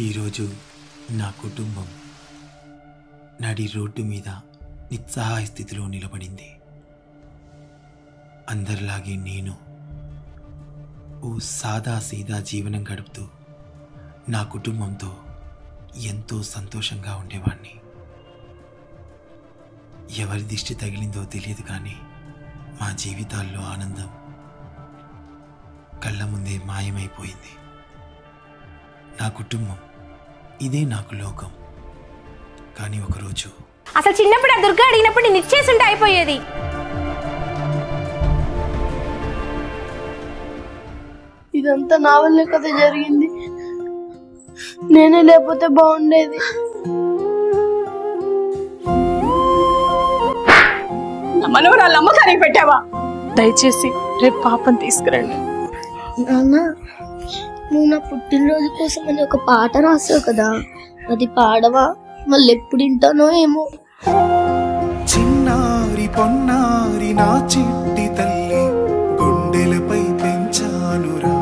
ఈరోజు నా కుటుంబం నడి రోడ్డు మీద నిస్సహాయ స్థితిలో నిలబడింది. అందరిలాగే నేను ఓ సాదా సీదా జీవనం గడుపుతూ నా కుటుంబంతో ఎంతో సంతోషంగా ఉండేవాణ్ణి. ఎవరి దిష్టి తగిలిందో తెలియదు, కానీ మా జీవితాల్లో ఆనందం కళ్ళ ముందే మాయమైపోయింది. నా కుటుంబం ఇదే నాకు లోకం. కానీ ఒకరోజు అసలు చిన్నప్పుడు ఆ దుర్గా అడిగినప్పుడు నేను ఇచ్చేసుంటే అయిపోయేది. ఇదంతా నా వల్లే కదా జరిగింది. నేనే లేకపోతే బాగుండేది. మనవరాలు అమ్మకానికి పెట్టావా? దయచేసి రేపు పాపం తీసుకురండి. నాన్న, నువ్వు నా పుట్టినరోజు కోసం అని ఒక పాట రాసావు కదా, అది పాడవా? మళ్ళీ ఎప్పుడు వింటానో ఏమో. చిన్నారి పొన్నారి నా చిట్టి తల్లి గుండెలపై పెంచానురా,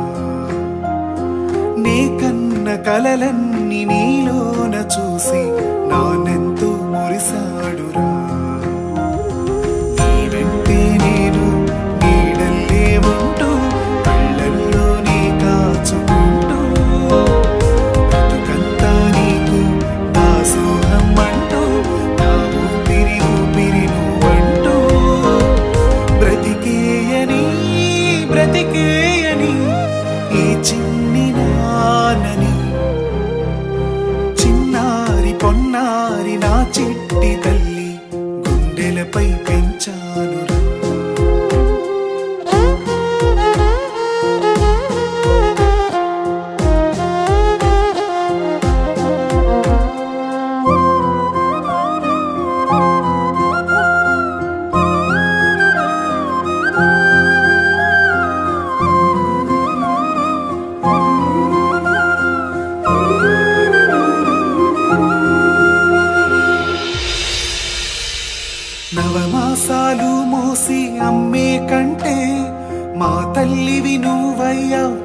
నీ కన్న కలలన్నీ నీలోన చూసి నానెంతో మురిసాడురా. నీ వెంటే నేను నీడల్లే ఉంటూ కళ్ళల్లో నీ కాచుకుంటూ బతుకంతా నీకు దాసోహం అంటూ నా ఊపిరి ఊపిరి నువ్వంటూ బ్రతికేయని బ్రతికేయని ఈ చిన్ని నాన్నని. చిన్నారి పొన్నారి నా చిట్టి తల్లి గుండెలపై పెంచానురా. నవమాసాలు మోసి అమ్మే కంటే మా తల్లివి నువ్వయ్యావు.